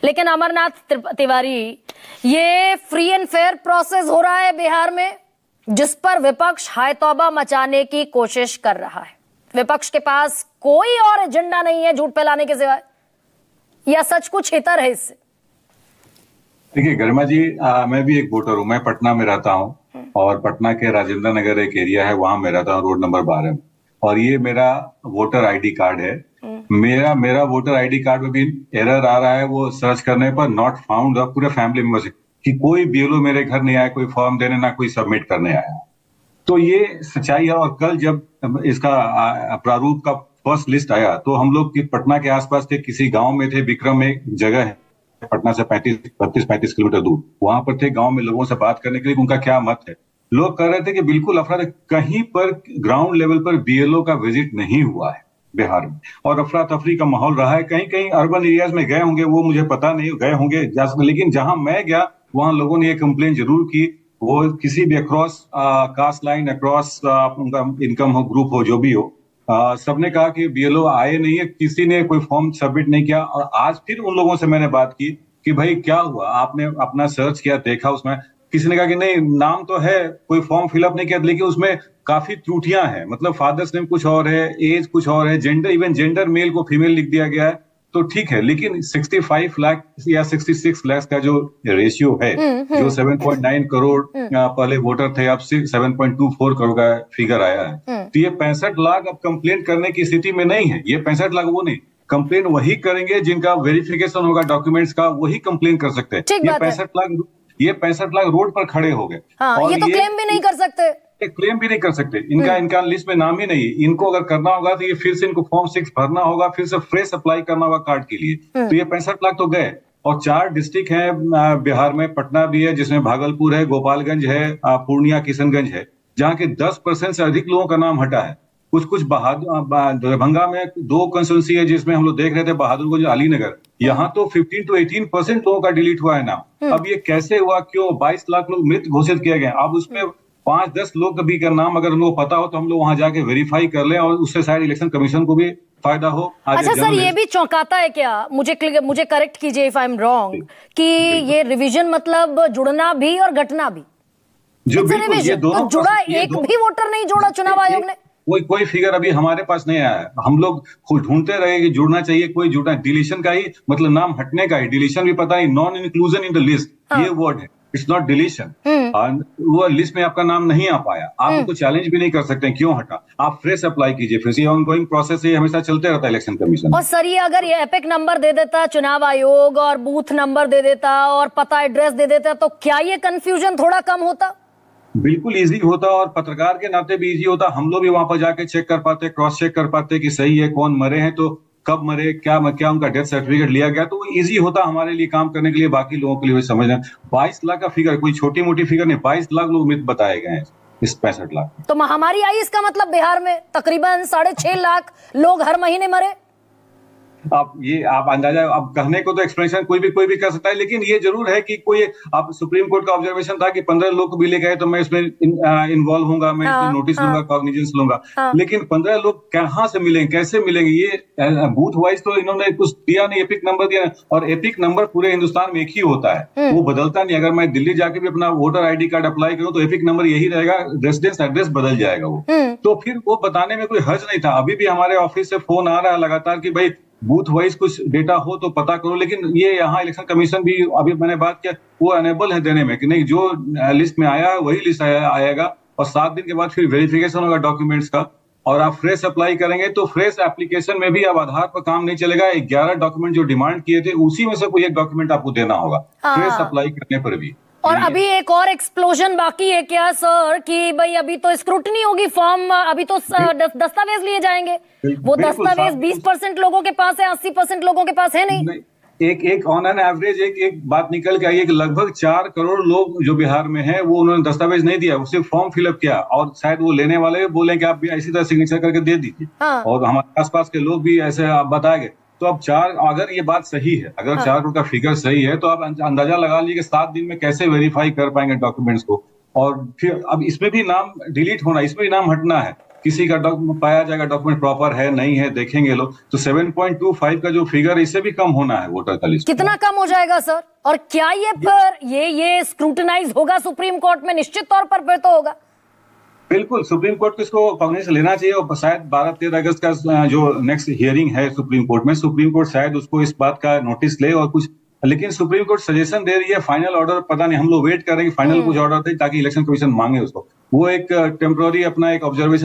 लेकिन अमरनाथ तिवारी, ये free and fair process हो रहा है बिहार में, जिस पर विपक्ष हाय तौबा मचाने की कोशिश कर रहा है। विपक्ष के पास कोई और एजेंडा नहीं है झूठ फैलाने के सिवाय, या सच कुछ इतर है इससे? देखिए गरिमा जी, मैं भी एक वोटर हूँ। मैं पटना में रहता हूँ और पटना के राजेंद्र नगर एक एरिया है, वहां मैं रहता हूँ, रोड नंबर 12 में। और ये मेरा वोटर आईडी कार्ड है। मेरा वोटर आईडी कार्ड में भी एरर आ रहा है, वो सर्च करने पर नॉट फाउंड पूरे फैमिली मेंबर्स कि कोई बीएलओ मेरे घर नहीं आया, कोई फॉर्म देने, ना कोई सबमिट करने आया। तो ये सच्चाई है। और कल जब इसका प्रारूप का फर्स्ट लिस्ट आया तो हम लोग पटना के आसपास के किसी गांव में थे। विक्रम एक जगह है पटना से 35 किलोमीटर दूर, वहां पर थे। गांव में लोगों से बात करने के लिए उनका क्या मत है, लोग कह रहे थे कि बिल्कुल अफरा कहीं पर ग्राउंड लेवल पर बीएलओ का विजिट नहीं हुआ है बिहार में, और अफरा तफरी का माहौल रहा है। कहीं कहीं अर्बन एरियाज में गए होंगे, वो मुझे पता नहीं, गए होंगे, लेकिन जहां मैं गया वहां लोगों ने ये कंप्लेन जरूर की। वो किसी भी अक्रॉस कास्ट लाइन, अक्रॉस उनका इनकम हो, ग्रुप हो, जो भी हो, सबने कहा कि बीएलओ आए नहीं है, किसी ने कोई फॉर्म सबमिट नहीं किया। और आज फिर उन लोगों से मैंने बात की कि भाई क्या हुआ, आपने अपना सर्च किया, देखा, उसमें किसी ने कहा कि नहीं, नाम तो है, कोई फॉर्म फिलअप नहीं किया, लेकिन उसमें काफी त्रुटियां हैं। मतलब फादर्स नेम कुछ और है, एज कुछ और है, जेंडर, इवन जेंडर मेल को फीमेल लिख दिया गया है। तो ठीक है, लेकिन 65 लाख या 66 लाख का जो रेशियो है, जो 7.9 करोड़ पहले वोटर थे, अब 7.24 करोड़ का फिगर आया है। तो ये 65 लाख अब कंप्लेन करने की स्थिति में नहीं है। ये 65 लाख वो नहीं, कंप्लेन वही करेंगे जिनका वेरिफिकेशन होगा डॉक्यूमेंट्स का, वही कंप्लेन कर सकते हैं। ये 65 लाख रोड पर खड़े हो गए। और ये तो क्लेम भी नहीं कर सकते, क्लेम भी नहीं कर सकते। इनका लिस्ट में नाम ही नहीं। इनको अगर करना होगा तो ये फिर से इनको फॉर्म 6 भरना होगा, फिर से फ्रेश अप्लाई करना होगा कार्ड के लिए। तो ये 65 लाख तो गए। और 4 डिस्ट्रिक्ट हैं बिहार में, पटना भी है जिसमें भागलपुर है, गोपालगंज है, पूर्णिया, किशनगंज है, जहाँ के 10% से अधिक लोगों का नाम हटा है। कुछ दरभंगा में 2 कंस्टिट्यूंसी है जिसमें हम लोग देख रहे थे, बहादुरगंज, अलीनगर, यहाँ तो 15 to 18% लोगों का डिलीट हुआ है नाम। अब ये कैसे हुआ, क्यों? 22 लाख लोग मृत घोषित किए गए। अब उसमें 5-10 लोग भी का नाम अगर उनको पता हो तो हम लोग वहां जाके वेरीफाई कर लें, और उससे शायद इलेक्शन कमीशन को भी फायदा हो। अच्छा सर, ये भी चौंकाता है क्या? मुझे करेक्ट कीजिए इफ आई एम रॉन्ग, कि ये रिवीजन मतलब जुड़ना भी और घटना भी। जो ये दोनों तो जुड़ा, एक भी वोटर नहीं जोड़ा चुनाव आयोग ने। कोई फिगर अभी हमारे पास नहीं आया है। हम लोग खुद ढूंढते रहे कि जुड़ना चाहिए, कोई जुड़ा। डिलीशन का ही मतलब नाम हटने का ही, डिलीशन भी पता नहीं, non inclusion in the list, ये वर्ड है, इट्स नॉट डिलीशन। वो लिस्ट में आपका नाम नहीं आ पाया, आप उनको चैलेंज भी नहीं कर सकते क्यों हटा। आप फ्रेश अप्लाई कीजिए, फिर से ऑनगोइंग प्रोसेस ये हमेशा चलते रहता है इलेक्शन कमीशन। और सर, ये अगर ये एपिक नंबर दे देता चुनाव आयोग, और बूथ नंबर दे देता, और पता एड्रेस दे देता, तो क्या ये कंफ्यूजन थोड़ा कम होता? बिल्कुल इजी होता, और पत्रकार के नाते भी इजी होता। हम लोग भी वहां पर जाके चेक कर पाते, क्रॉस चेक कर पाते कि सही है, कौन मरे हैं, तो कब मरे, क्या उनका डेथ सर्टिफिकेट लिया गया, तो इजी होता हमारे लिए काम करने के लिए, बाकी लोगों के लिए समझना। 22 लाख का फिगर कोई छोटी मोटी फिगर नहीं, 22 लाख लोग मृत बताए गए हैं इस 65 लाख। तो महामारी आई, इसका मतलब बिहार में तकरीबन 6.5 लाख लोग हर महीने मरे। आप अंदाजा, अब कहने को तो एक्सप्लेनेशन कोई भी कर सकता है, लेकिन ये जरूर है कि कोई, अब सुप्रीम कोर्ट का ऑब्जर्वेशन था कि 15 लोग को भी ले गए तो मैं इसमें इन्वॉल्व होऊंगा, मैं नोटिस लूंगा, कॉग्निजेंस लूंगा। लेकिन 15 लोग कहाँ से मिलेंगे, कैसे मिलेंगे? ये बूथ वाइज तो इन्होंने कुछ दिया नहीं, एपिक नंबर दिया, और एपिक नंबर पूरे हिंदुस्तान में एक ही होता है, वो बदलता नहीं। अगर मैं दिल्ली जाके भी अपना वोटर आईडी कार्ड अप्लाई करूं तो एपिक नंबर यही रहेगा, रेसिडेंस एड्रेस बदल जाएगा वो। तो फिर वो बताने में कोई हर्ज नहीं था। अभी भी हमारे ऑफिस से फोन आ रहा है लगातार कि भाई बूथ वाइज कुछ डेटा हो तो पता करो, लेकिन ये यहाँ इलेक्शन कमीशन भी, अभी मैंने बात किया, वो अनेबल है देने में कि नहीं, जो लिस्ट में आया है वही लिस्ट आएगा, और 7 दिन के बाद फिर वेरिफिकेशन होगा डॉक्यूमेंट्स का, और आप फ्रेश अप्लाई करेंगे तो फ्रेश एप्लीकेशन में भी अब आधार पर काम नहीं चलेगा। 11 डॉक्यूमेंट जो डिमांड किए थे उसी में से कोई एक डॉक्यूमेंट आपको देना होगा फ्रेश अप्लाई करने पर भी। और अभी एक और एक्सप्लोजन बाकी है क्या सर, कि भाई अभी तो स्क्रूटनी होगी फॉर्म, अभी तो दस्तावेज लिए जाएंगे, वो दस्तावेज 20% लोगों के पास है, 80% लोगों के पास है नहीं। एक ऑन एन एवरेज एक बात निकल के आई है कि लगभग 4 करोड़ लोग जो बिहार में हैं वो उन्होंने दस्तावेज नहीं दिया, वो सिर्फ फॉर्म फिलअप किया, और शायद वो लेने वाले बोले कि आप भी इसी तरह सिग्नेचर करके दे दीजिए। और हमारे आसपास के लोग भी ऐसे आप बताए गए। तो अब अगर ये बात सही है, अगर 4 करोड़ का फिगर सही है, तो आप अंदाजा लगा लीजिए कि 7 दिन में कैसे वेरीफाई कर पाएंगे डॉक्यूमेंट्स को। और फिर अब इसमें भी नाम डिलीट होना, इसमें भी नाम हटना है, किसी का पाया जाएगा डॉक्यूमेंट प्रॉपर है नहीं है, देखेंगे लोग, तो 7.25 का जो फिगर, इससे भी कम होना है वोटर का लिस्ट। कितना कम हो जाएगा सर? और क्या ये पर ये स्क्रूटनाइज होगा सुप्रीम कोर्ट में? निश्चित तौर पर फिर तो होगा। बिल्कुल, सुप्रीम कोर्ट को इसको कॉग्निज लेना चाहिए, और शायद 12-13 अगस्त का जो नेक्स्ट हियरिंग है सुप्रीम कोर्ट में, सुप्रीम कोर्ट शायद उसको इस बात का नोटिस ले और कुछ, लेकिन सुप्रीम कोर्ट सजेशन दे रही है, फाइनल ऑर्डर पता नहीं, हम लोग वेट कर रहे हैं कि फाइनल कुछ ऑर्डर दे ताकि इलेक्शन कमीशन मांगे उसको। वो एक टेम्पोररी अपना एक ऑब्जर्वेशन